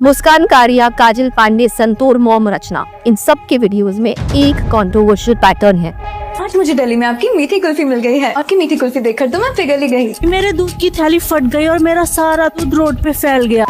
मुस्कान कारिया, काजल पांडे, संतूर मॉम, रचना, इन सब के वीडियोस में एक कंट्रोवर्शियल पैटर्न है। आज मुझे दिल्ली में आपकी मीठी कुल्फी मिल गई है। आपकी मीठी कुल्फी देखकर तो मैं पिघल ही गई। मेरे दूध की थैली फट गई और मेरा सारा दूध रोड पे फैल गया।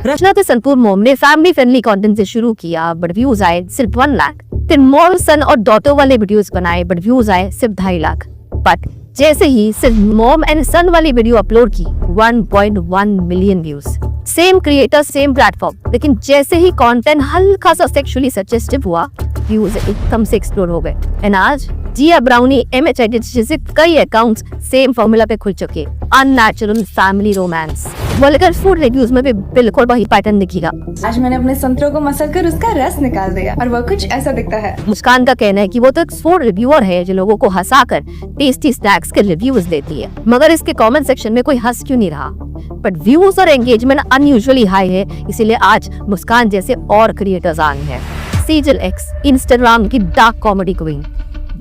रचना तो संतूर मॉम ने फैमिली फ्रेंडली कंटेंट से शुरू किया, बट व्यूज आए सिर्फ 1 लाख। फिर मॉम, सन और डॉटर वाले वीडियोस बनाए, बट व्यूज आए सिर्फ 2.5 लाख। बट जैसे ही सिर्फ मॉम एंड सन वाली वीडियो अपलोड की, 1.1 million views. Same creator, same platform, लेकिन जैसे ही कंटेंट हल्का सा सेक्सुअली सजेस्टिव हुआ, व्यूज एकदम से एक्सप्लोड हो गए। एंड आज जिया ब्राउनी, एमएच एडिट जैसे कई अकाउंट्स सेम फॉर्मूला पे खुल चुके। Unnatural family romance, vulgar food reviews में भी बिल्कुल वही पैटर्न दिखेगा। आज मैंने अपने संतरों को मसल कर उसका रस निकाल दिया और वह कुछ ऐसा दिखता है। मुस्कान का कहना है कि वो तो एक फूड रिव्यूअर है जो लोगों को हंसाकर टेस्टी स्नैक्स के रिव्यूज देती है, मगर इसके कमेंट सेक्शन में कोई हंस क्यों नहीं रहा। बट व्यूज और एंगेजमेंट अनयूजुअली हाई है, इसीलिए आज मुस्कान जैसे और क्रिएटर्स आ गए हैं। सीजल एक्स, इंस्टाग्राम की dark comedy queen,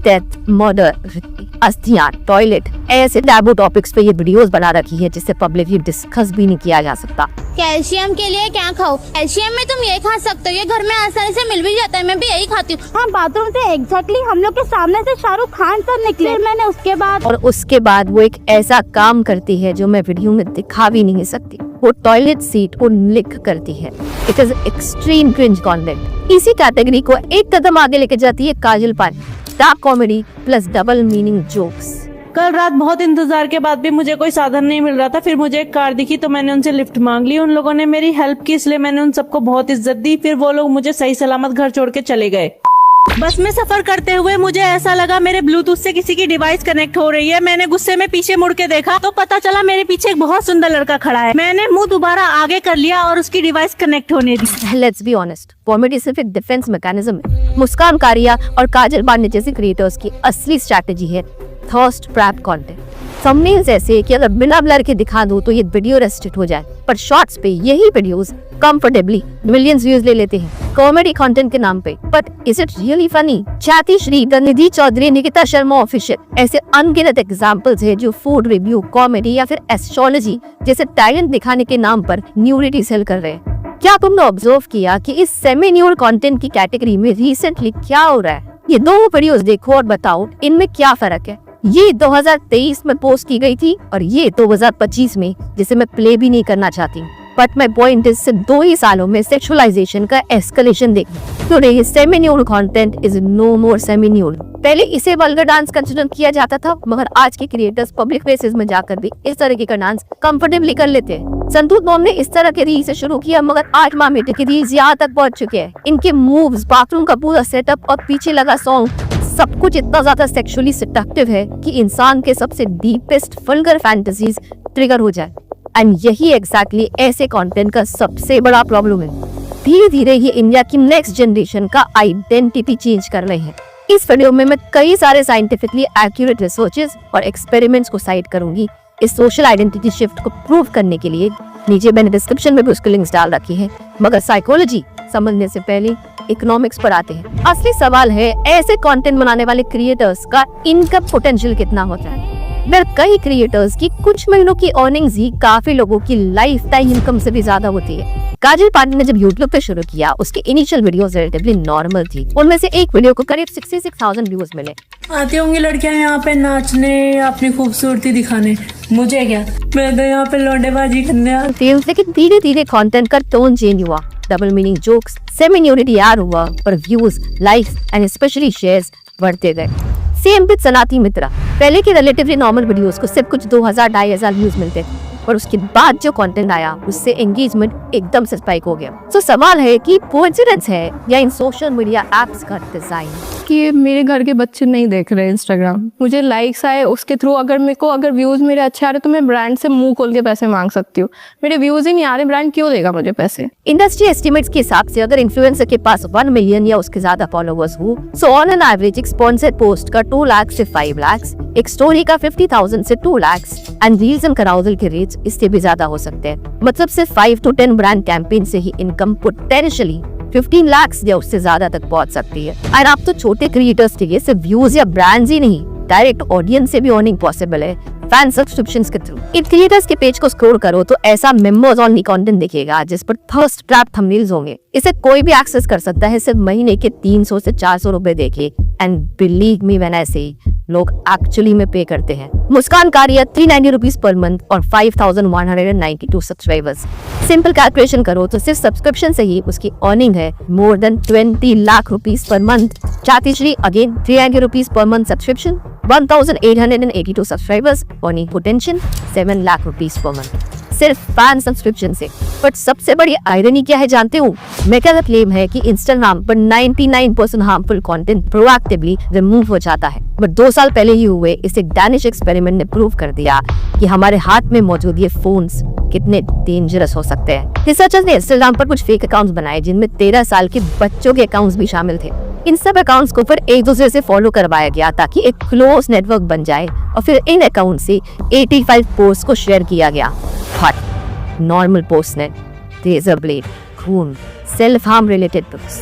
death, murder, अस्थियां, टॉयलेट, ऐसे टैबू टॉपिक्स पे ये वीडियोस बना रखी है जिससे पब्लिकली डिस्कस भी नहीं किया जा सकता। कैल्शियम के लिए क्या खाओ? कैल्शियम में तुम ये खा सकते हो, ये घर में आसानी से मिल भी जाता है, मैं भी यही खाती हूँ। हाँ, बाथरूम से एग्जैक्टली हम लोग के सामने से शाहरुख खान सर निकले। मैंने उसके बाद वो एक ऐसा काम करती है जो मैं वीडियो में दिखा भी नहीं सकती। वो टॉयलेट सीट को लिक करती है। It is extreme cringe content. इसी कैटेगरी को एक कदम आगे लेके जाती है Kajal Pandey, dark comedy plus double meaning jokes. कल रात बहुत इंतजार के बाद भी मुझे कोई साधन नहीं मिल रहा था। फिर मुझे एक कार दिखी तो मैंने उनसे लिफ्ट मांग ली। उन लोगों ने मेरी हेल्प की, इसलिए मैंने उन सबको बहुत इज्जत दी। फिर वो लोग मुझे सही सलामत घर छोड़ के चले गए। बस में सफर करते हुए मुझे ऐसा लगा मेरे ब्लूटूथ से किसी की डिवाइस कनेक्ट हो रही है। मैंने गुस्से में पीछे मुड़ के देखा तो पता चला मेरे पीछे एक बहुत सुंदर लड़का खड़ा है। मैंने मुंह दोबारा आगे कर लिया और उसकी डिवाइस कनेक्ट होने दी। लेट्स बी ऑनेस्ट, कॉमेडी सिर्फ एक डिफेंस मैकेनिज्म है। मुस्कान कारिया और काजल पांडे जैसे क्रिएटर्स की असली स्ट्रैटेजी है थर्स्ट ट्रैप कंटेंट। थंबनेल्स ऐसे कि अगर बिना ब्लर के दिखा दूं तो ये वीडियो रेस्ट्रिक्ट हो जाए, पर शॉर्ट्स पे यही वीडियोस कंफर्टेबली मिलियंस व्यूज ले लेते हैं कॉमेडी कंटेंट के नाम पे। But is it really funny? ख्याति श्री, निधि चौधरी, निकिता शर्मा ऑफिशियल, ऐसे अनगिनत एग्जांपल्स है जो फूड रिव्यू, कॉमेडी या फिर एस्ट्रोलॉजी जैसे टैलेंट दिखाने के नाम पर न्यूडिटी सेल कर रहे हैं। क्या तुमने ऑब्जर्व किया कि इस सेमी न्यूड कंटेंट की कैटेगरी में रिसेंटली क्या हो रहा है? ये दो वीडियोस देखो और बताओ इनमें क्या फर्क है। ये 2023 में पोस्ट की गई थी और ये 2025 में, जिसे मैं प्ले भी नहीं करना चाहती। बट माय पॉइंट इज सिर्फ 2 ही सालों में सेक्सुअलाइजेशन का एस्केलेशन देखिए। Today semi nude content is no more semi nude. पहले इसे वल्गर डांस कंसिडर किया जाता था, मगर आज के क्रिएटर्स पब्लिक प्लेसेस में जाकर भी इस तरह का डांस कंफर्टेबली कर लेते हैं। संतूर मॉम ने इस तरह के रील से शुरू किया, मगर 8 माह बेटे के रील्स यहाँ तक पहुंच चुके हैं। इनके मूव्स, बाथरूम का पूरा सेटअप और पीछे लगा सॉन्ग, सब कुछ इतना ज्यादा सेक्सुअली सेडक्टिव है कि इंसान के सबसे डीपेस्ट वल्गर फैंटेसीज ट्रिगर हो जाए। एंड यही एग्जैक्टली ऐसे कंटेंट का सबसे बड़ा प्रॉब्लम है। धीरे धीरे ये इंडिया की नेक्स्ट जनरेशन का आइडेंटिटी चेंज कर रहे हैं। इस वीडियो में मैं कई सारे साइंटिफिकली एक्यूरेट रिसर्चेस और एक्सपेरिमेंट्स को साइट करूंगी इस सोशल आइडेंटिटी शिफ्ट को प्रूव करने के लिए। नीचे मैंने डिस्क्रिप्शन में भी उसकी लिंक्स डाल रखी है। मगर साइकोलॉजी समझने से पहले इकोनॉमिक्स पर आते हैं। असली सवाल है ऐसे कंटेंट बनाने वाले क्रिएटर्स का इनकम पोटेंशियल कितना होता है। कई क्रिएटर्स की कुछ महीनों की अर्निंग्स ही काफी लोगों की लाइफ टाइम इनकम से भी ज्यादा होती है। काजल पांडे ने जब यूट्यूब पे शुरू किया, उसकी इनिशियल वीडियोस रिलेटिवली नॉर्मल थी। उनमें से एक वीडियो को करीब 66,000 व्यूज मिले। आती होंगी लड़कियां यहाँ पे नाचने, अपनी खूबसूरती दिखाने, मुझे क्या, मैं तो यहाँ पे लौंडेबाजी करने आ। लेकिन धीरे धीरे कंटेंट का टोन चेंज हुआ, double meaning jokes, semi nudity add हुआ और views, likes and specially shares बढ़ते गए। सेम विद सनाती मित्रा, पहले के रिलेटिवली नॉर्मल वीडियोस को सिर्फ कुछ 2,000-2,500 व्यूज मिलते थे, और उसके बाद जो कंटेंट आया उससे एंगेजमेंट एकदम से स्पाइक हो गया। तो सवाल है कि कोइंसिडेंस है या इन सोशल मीडिया एप्स का डिजाइन? कि मेरे घर के बच्चे नहीं देख रहे इंस्टाग्राम, मुझे लाइक्स आए उसके थ्रू, अगर व्यूज मेरे अच्छे आ रहे तो मैं ब्रांड से मुंह खोल के पैसे मांग सकती हूँ। मेरे व्यूज ही नहीं आ रहे, ब्रांड क्यों देगा मुझे पैसे? इंडस्ट्री एस्टिमेट्स के हिसाब से अगर इन्फ्लुएंसर के पास 1 मिलियन या उसके ज्यादा फॉलोअर्स हो, सो ऑन एन एवरेज एक स्पॉन्सर्ड पोस्ट का 2 लाख से 5 लाख, एक स्टोरी का 50,000 से 2 लाख एंड रील्स एंड कराउजल के रेट्स इससे भी ज्यादा हो सकते हैं। मतलब सिर्फ 5 to 10 ब्रांड कैंपेन से ही इनकम पोटेंशियली 15 लाख या उससे ज्यादा तक पहुंच सकती है। और आप तो छोटे क्रिएटर्स के लिए सिर्फ व्यूज या ब्रांड्स ही नहीं, डायरेक्ट ऑडियंस से भी अर्निंग पॉसिबल है फैन सब्सक्रिप्शंस के थ्रू। इन क्रिएटर्स के पेज को स्क्रॉल करो तो ऐसा मेंबर्स ओनली कंटेंट दिखेगा जिस पर थर्स्ट ट्रैप थंबनेल्स होंगे। इसे कोई भी एक्सेस कर सकता है सिर्फ महीने के 300 से 400 रुपए देके। And believe me when I से लोग एक्चुअली में पे करते हैं। मुस्कान कारिया 390 रुपीज पर मंथ और 5192 सब्सक्राइबर्स। सिंपल कैलकुलेशन करो तो सिर्फ सब्सक्रिप्शन से ही उसकी अर्निंग है more than 20 lakh rupees per month. Chatishree again 390 rupees per month subscription, 1882 subscribers, earning potential 7 lakh rupees per month सिर्फ फैन सब्सक्रिप्शन से। बट सबसे बड़ी आयरनी क्या है जानते हो? मेगा का क्लेम है कि इंस्टाग्राम पर 99% हार्मफुल कंटेंट प्रोएक्टिवली रिमूव हो जाता है। बट 2 साल पहले ही हुए इस एक डैनिश एक्सपेरिमेंट ने प्रूव कर दिया कि हमारे हाथ में मौजूद ये फोन्स कितने डेंजरस हो सकते हैं। रिसर्चर्स ने इंस्टाग्राम पर कुछ फेक अकाउंट्स बनाए जिनमें 13 साल के बच्चों के अकाउंट्स भी शामिल थे। इन सब अकाउंट्स को फिर एक दूसरे से फॉलो करवाया गया ताकि एक क्लोज नेटवर्क बन जाए और फिर इन अकाउंट से 85 पोस्ट को शेयर किया गया। हट नॉर्मल पोस्ट ने रेजर ब्लेड, खून, सेल्फ हार्म रिलेटेड बुक्स।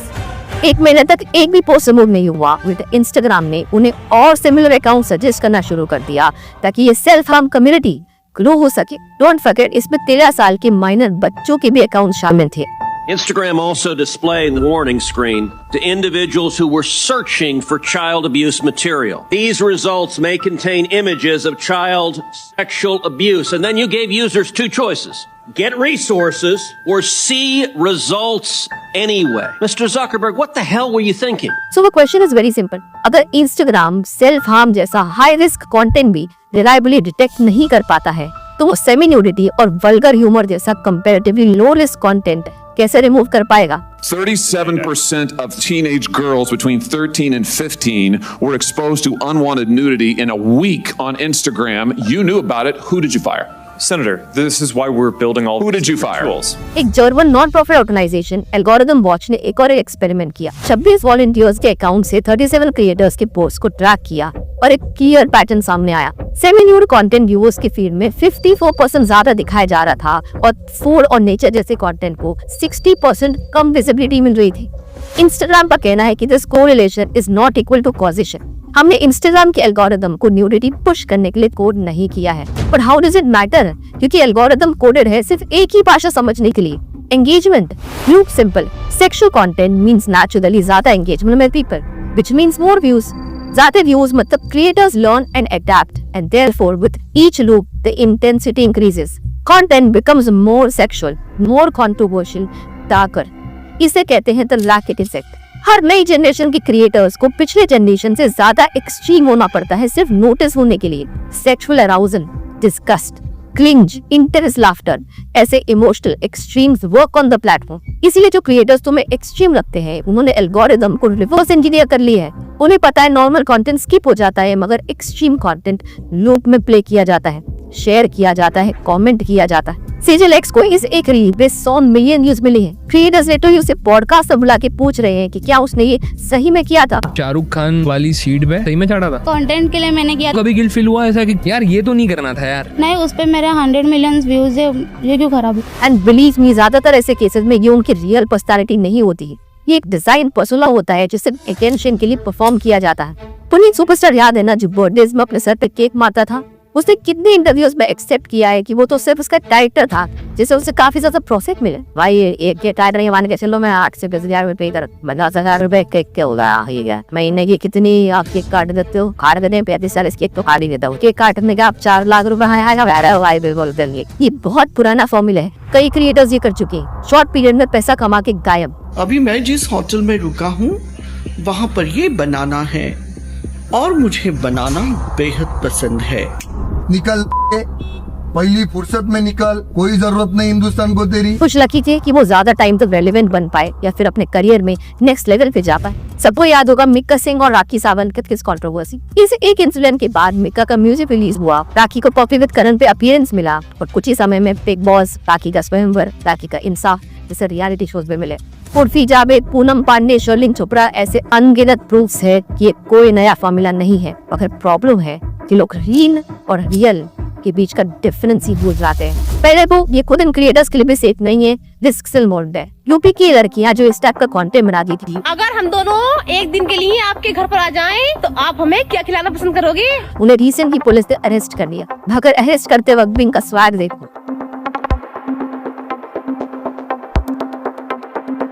1 महीने तक एक भी पोस्ट रिमूव नहीं हुआ। विद इंस्टाग्राम ने उन्हें और सिमिलर अकाउंट सजेस्ट करना शुरू कर दिया ताकि ये सेल्फ हार्म कम्युनिटी ग्रो हो सके। डोंट फॉरगेट इसमें 13 साल के माइनर बच्चों के भी अकाउंट शामिल थे। Instagram also displayed the warning screen to individuals who were searching for child abuse material. These results may contain images of child sexual abuse. And then you gave users 2 choices. Get resources or see results anyway. Mr. Zuckerberg, what the hell were you thinking? So the question is very simple. अगर Instagram self harm जैसा high risk content भी reliably detect नहीं कर पाता है तो वो semi nudity और vulgar humor जैसा comparatively low risk content कैसे रिमूव कर पाएगा? 37% of teenage girls between 13 and 15 were exposed to unwanted nudity in a week on Instagram. You knew about it. Who did you fire? Senator, this is why we're building all Who did you fire? tools. एक German non profit organisation Algorithm Watch ने एक और experiment किया। 26 volunteers के account से 37 creators के post को track किया और एक क्लियर पैटर्न सामने आया। सेमी न्यूड कंटेंट व्यूअर्स के फीड में 54% ज्यादा दिखाया जा रहा था और फूड और नेचर जैसे कंटेंट को 60% कम विजिबिलिटी मिल रही थी। इंस्टाग्राम का कहना है कि this correlation is not equal to causation. हमने इंस्टाग्राम के एल्गोरिथम को न्यूडिटी पुश करने के लिए कोड नहीं किया है। But how does it matter? क्योंकि एल्गोरिथम कोडेड है सिर्फ एक ही भाषा समझने के लिए, engagement. Loop simple, sexual content means naturally ज्यादा एंगेजमेंट में people, which means more views. ज्यादा व्यूज मतलब creators learn and adapt and therefore with each loop the intensity increases. Content becomes more sexual, more controversial, darker. इसे कहते हैं the लैकेट effect. हर नई generation के creators को पिछले जनरेशन से ज्यादा एक्सट्रीम होना पड़ता है सिर्फ नोटिस होने के लिए। Sexual arousal, disgust, cringe, intense laughter, ऐसे emotional extremes work on the platform. इसीलिए जो क्रिएटर्स तुम्हें एक्सट्रीम लगते हैं उन्होंने एल्गोरिथम को रिवर्स इंजीनियर कर लिया है। उन्हें पता है नॉर्मल कंटेंट स्किप हो जाता है मगर एक्सट्रीम कंटेंट लूप में प्ले किया जाता है, शेयर किया जाता है, कमेंट किया जाता है। सेजल एक्स को इस एक रील पे 100 मिलियन व्यूज मिले हैं। क्रिएटर्स ने तो उसे पॉडकास्ट में बुला के पूछ रहे हैं कि क्या उसने ये सही में किया था। शाहरुख खान वाली सीट पे सही में चढ़ा था? कंटेंट के लिए मैंने किया। कभी गिल्ट फील हुआ ऐसा कि यार ये तो नहीं करना था यार? नहीं, उस पे मेरे 100 मिलियन व्यूज है, ये क्यों खराब है? एंड बिलीव मी, ज्यादातर ऐसे केसेस में ये उनकी रियल पर्सनैलिटी नहीं होती है। ये एक डिजाइन पर्सोना होता है जो सिर्फ अटेंशन के लिए परफॉर्म किया जाता है। पुनीत सुपरस्टार याद है ना, जो बर्थडेज में अपने सर पे केक मारता था? उसने कितने इंटरव्यूज में एक्सेप्ट किया है कि वो तो सिर्फ उसका कैरेक्टर था जिससे उसे काफी ज्यादा प्रॉफिट मिले। भाई एक कैरेक्टर नहीं मान के चलो, मैं 8 से 10,000 रुपए इधर 50,000 रुपए केक के होगा। महीने की कितनी आप केक काट देते हो? काट देते हैं 35-40 केक तो काट ही देता हूँ। केक काटने का आप 4 लाख रुपए बोल देंगे। ये बहुत पुराना फॉर्मूला है, कई क्रिएटर्स ये कर चुके हैं। शॉर्ट पीरियड में पैसा कमा के गायब। अभी मैं जिस होटल में रुका हूँ वहाँ पर ये बनाना है और मुझे बनाना बेहद पसंद है। निकल पहली फुर्सत में निकल, कोई जरूरत नहीं हिंदुस्तान को तेरी। कुछ लकी थे कि वो ज्यादा टाइम तक रेलेवेंट बन पाए या फिर अपने करियर में नेक्स्ट लेवल पे जा पाए। सबको याद होगा मिक्का सिंह और राखी सावंत की किस कंट्रोवर्सी। इस एक इंसिडेंट के बाद मिक्का का म्यूजिक रिलीज हुआ, राखी को पॉपी विद करण पे अपीयरेंस मिला और कुछ ही समय में बिग बॉस, राखी का स्वयंवर, राखी का इंसाफ जैसे रियलिटी शोज में मिले। उर्फी जावेद, पूनम पांडे, शर्लिन चोपड़ा ऐसे अनगिनत प्रूफ्स है कि ये कोई नया फॉर्मूला नहीं है, मगर प्रॉब्लम है कि लोग रील और रियल के बीच का डिफरेंस ही भूल जाते हैं। पहले वो ये खुद इन क्रिएटर्स के लिए भी सेफ नहीं है, रिस्क सिल मोल्ड है। यूपी की लड़कियां जो इस टाइप का कंटेंट बना दी थी, अगर हम दोनों एक दिन के लिए आपके घर पर आ जाएं, तो आप हमें क्या खिलाना पसंद करोगे? उन्हें रिसेंटली पुलिस ने अरेस्ट कर लिया। मगर अरेस्ट करते वक्त भी इनका स्वाग देखो।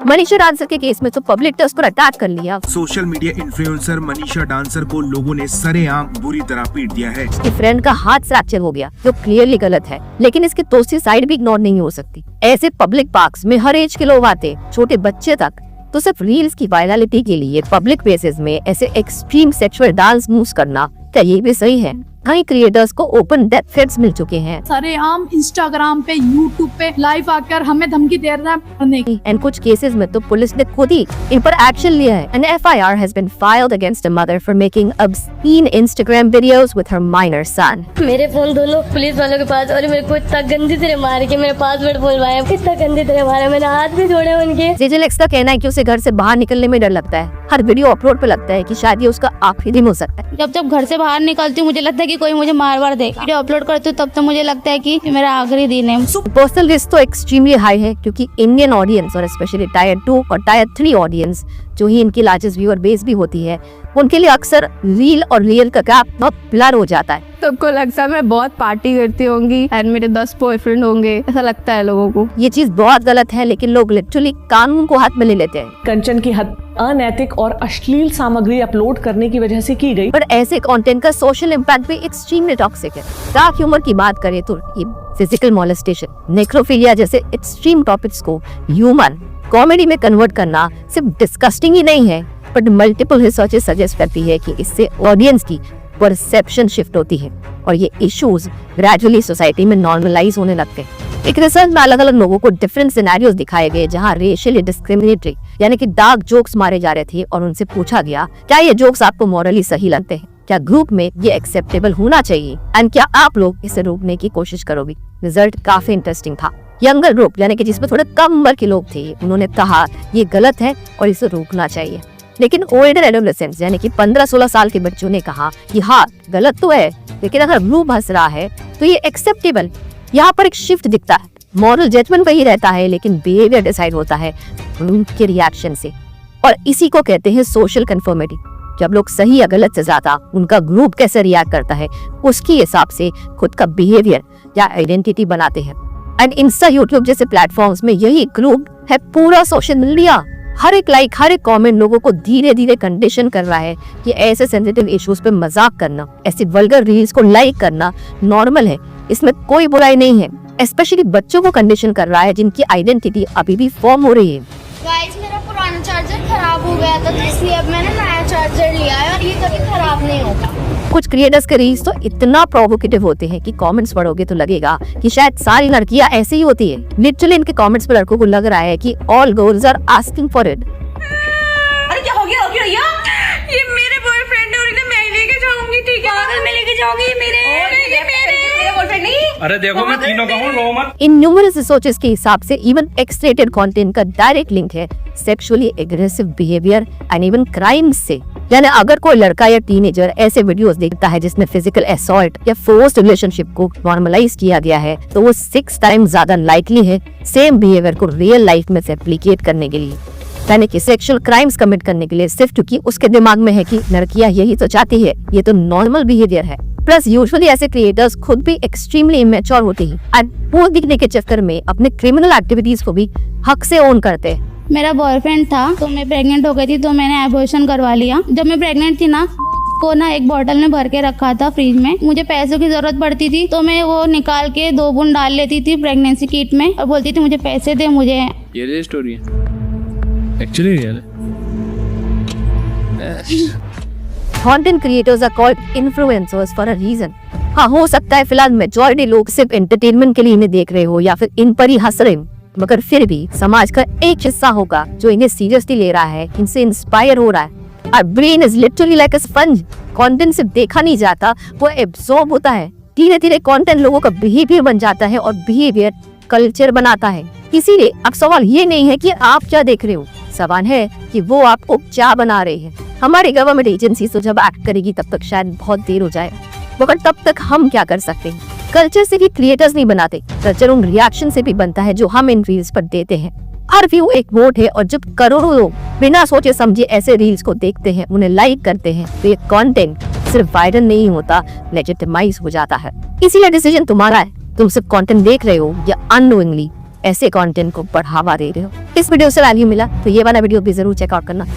मनीषा डांसर के केस में तो पब्लिक ने उसको अटैक कर लिया। Social media influencer Manisha dancer को लोगों ने सरेआम बुरी तरह पीट दिया है। उसकी फ्रेंड का हाथ फ्रैक्चर हो गया, जो क्लियरली गलत है, लेकिन इसकी दूसरी साइड भी इग्नोर नहीं हो सकती। ऐसे पब्लिक पार्क्स में हर एज के लोग आते, छोटे बच्चे तक, तो सिर्फ रील्स की वायरलिटी के लिए पब्लिक प्लेसेस में ऐसे एक्सट्रीम सेक्सुअल डांस मूव्स करना, क्या ये भी सही है? कई क्रिएटर्स को ओपन डेथ थ्रेट्स मिल चुके हैं। सरेआम इंस्टाग्राम पे, यूट्यूब पे लाइव आकर हमें धमकी दे रहा है मरने की। एंड कुछ केसेस में तो पुलिस ने खुद ही इन पर एक्शन लिया है। An FIR has been filed against a mother for making obscene Instagram videos with her minor son. मेरे फोन दोनों पुलिस वालों के पास, और मेरे को इतना गंदी तरह मार के मेरे पासवर्ड बोलवाया, इतना गंदी तरह मारा, मैंने हाथ भी जोड़े उनके। जेजेलेक्स का कहना है कि उसे घर से बाहर निकलने में डर लगता है। हर वीडियो अपलोड पे लगता है कि शायद ये उसका आखिरी दिन हो सकता है। जब घर से बाहर निकलती हूँ मुझे लगता है कि कोई मुझे मार देगा। वीडियो अपलोड करती हूँ तब तो मुझे लगता है कि मेरा आखिरी दिन है। पर्सनल रिस्क तो एक्सट्रीमली हाई है, क्योंकि इंडियन ऑडियंस और स्पेशली टायर 2 और टायर 3 ऑडियंस, जो ही इनकी लार्जेस्ट व्यूअर बेस भी होती है, उनके लिए अक्सर रील और रियल का गैप बहुत ब्लर हो जाता है। सबको लगता है मैं बहुत पार्टी करती होंगी एंड मेरे 10 बॉयफ्रेंड होंगे, ऐसा लगता है लोगों को। ये चीज बहुत गलत है, लेकिन लोग लिटरली कानून को हाथ में ले लेते हैं। कंचन की हद अनैतिक और अश्लील सामग्री अपलोड करने की वजह से की गई। पर ऐसे कंटेंट का सोशल इम्पैक्ट भी एक्सट्रीमली टॉक्सिक है। डार्क ह्यूमर की बात करें तो ये फिजिकल मोलेस्टेशन, नेक्रोफिलिया जैसे एक्सट्रीम टॉपिक्स को ह्यूमन कॉमेडी में कन्वर्ट करना सिर्फ डिस्गस्टिंग ही नहीं है, बट मल्टीपल रिसर्चेस सजेस्ट करती है कि इससे ऑडियंस की परसेप्शन शिफ्ट होती है और ये इश्यूज ग्रेजुअली सोसाइटी में नॉर्मलाइज होने लगते हैं। एक रिसर्च में अलग अलग लोगों को डिफरेंट सिनेरियोस दिखाए गए जहां रेशियली डिस्क्रिमिनेटरी यानी कि डार्क जोक्स मारे जा रहे थे, और उनसे पूछा गया क्या ये जोक्स आपको मॉरली सही लगते हैं, क्या ग्रुप में ये एक्सेप्टेबल होना चाहिए, एंड क्या आप लोग इसे रोकने की कोशिश करोगे। रिजल्ट काफी इंटरेस्टिंग था। यंगर ग्रुप यानी कि जिसमें थोड़े कम उम्र के लोग थे, उन्होंने कहा ये गलत है और इसे रोकना चाहिए। लेकिन ओल्डर एडोलेसेंट्स यानी कि 15-16 साल के बच्चों ने कहा कि हाँ गलत तो है, लेकिन अगर ग्रुप हंस रहा है तो ये एक्सेप्टेबल। यहाँ पर एक शिफ्ट दिखता है। मॉरल जजमेंट वही रहता है, लेकिन बिहेवियर डिसाइड होता है ग्रुप के रिएक्शन से, और इसी को कहते हैं सोशल कंफर्मिटी। जब लोग सही या गलत से ज्यादा उनका ग्रुप कैसे रिएक्ट करता है उसके हिसाब से खुद का बिहेवियर या आइडेंटिटी बनाते हैं। एंड इंस्टा, यूट्यूब जैसे प्लेटफॉर्म्स में यही ग्रुप है पूरा सोशल मीडिया। हर एक लाइक, हर एक कमेंट लोगों को धीरे धीरे कंडीशन कर रहा है कि ऐसे सेंसिटिव इश्यूज पे मजाक करना, ऐसे वल्गर रील्स को लाइक करना नॉर्मल है, इसमें कोई बुराई नहीं है। स्पेशली बच्चों को कंडीशन कर रहा है जिनकी आइडेंटिटी अभी भी फॉर्म हो रही है। गाइस मेरा पुराना चार्जर खराब हो गया था, तो इसलिए अब मैंने नया चार्जर लिया है और ये कभी खराब नहीं होता। कुछ क्रिएटर्स के रील्स तो इतना प्रोवोकेटिव होते हैं कि कमेंट्स पढ़ोगे तो लगेगा कि शायद सारी लड़कियां ऐसी ही होती है। लिटरली इनके कमेंट्स पे लड़कों को लग रहा है कि all girls are asking for it. अरे क्या हो गया भैया? ये मेरे बॉयफ्रेंड है और इन्हें मैं लेके जाऊंगी, ठीक है? मैं लेके जाऊंगी, मेरे बॉयफ्रेंड नहीं। अरे देखो मैं तीनों का हूँ, रो मत। इन न्यूमरस रिसर्चेस के हिसाब से इवन एक्स-रेटेड कंटेंट का डायरेक्ट लिंक है sexually aggressive behaviour and even crimes से। यानी अगर कोई लड़का या टीनेजर ऐसे वीडियोस देखता है जिसमें फिजिकल असॉल्ट या फोर्स्ड रिलेशनशिप को नॉर्मलाइज किया गया है, तो वो 6 टाइम्स ज्यादा लाइकली है सेम बिहेवियर को रियल लाइफ में रेप्लिकेट करने के लिए, यानी कि सेक्सुअल क्राइम्स कमिट करने के लिए, सिर्फ क्योंकि उसके दिमाग में है कि लड़कियां यही तो चाहती है, ये तो नॉर्मल बिहेवियर है। प्लस यूजुअली ऐसे क्रिएटर्स खुद भी एक्सट्रीमली इमेच्योर होते हैं एंड वो दिखने के चक्कर में अपने क्रिमिनल एक्टिविटीज को भी हक से ओन करते हैं। मेरा बॉयफ्रेंड था तो मैं प्रेग्नेंट हो गई थी, तो मैंने एबॉर्शन करवा लिया। जब मैं प्रेग्नेंट थी ना, को ना एक बोतल में भर के रखा था फ्रिज में। मुझे पैसों की जरूरत पड़ती थी तो मैं वो निकाल के 2 बूंद डाल लेती थी प्रेगनेंसी किट में और बोलती थी मुझे पैसे दे। मुझे ये रियल स्टोरी है, एक्चुअली रियल है। Content creators are called influencers for a reason. हाँ, हो सकता है फिलहाल मेजॉरिटी लोग सिर्फ एंटरटेनमेंट के लिए इन्हें देख रहे हो या फिर इन पर ही हंस रहे हो, मगर फिर भी समाज का एक हिस्सा होगा जो इन्हें सीरियसली ले रहा है, इनसे इंस्पायर हो रहा है। Our brain is literally like a sponge. Content सिर्फ देखा नहीं जाता, वो एब्सॉर्ब होता है। धीरे धीरे कंटेंट लोगों का बिहेवियर बन जाता है और बिहेवियर कल्चर बनाता है। इसीलिए अब सवाल ये नहीं है कि आप क्या देख रहे हो, सवाल है कि वो आपको क्या बना रहे हैं। हमारी गवर्नमेंट एजेंसी तो जब एक्ट करेगी तब तक शायद बहुत देर हो जाए, मगर तब तक हम क्या कर सकते हैं? कल्चर से भी क्रिएटर्स नहीं बनाते, कल्चर उन रिएक्शन से भी बनता है जो हम इन रील्स पर देते हैं। हर व्यू एक वोट है और जब करोड़ों लोग बिना सोचे समझे ऐसे रील्स को देखते हैं, उन्हें लाइक करते हैं, तो ये कंटेंट सिर्फ वायरल नहीं होता, लेजिटिमाइज हो जाता है। इसीलिए डिसीजन तुम्हारा है, तुम सिर्फ कंटेंट देख रहे हो या अननोइंगली ऐसे कंटेंट को बढ़ावा दे रहे हो। इस वीडियो से वैल्यू मिला तो ये वाला वीडियो भी जरूर चेकआउट करना।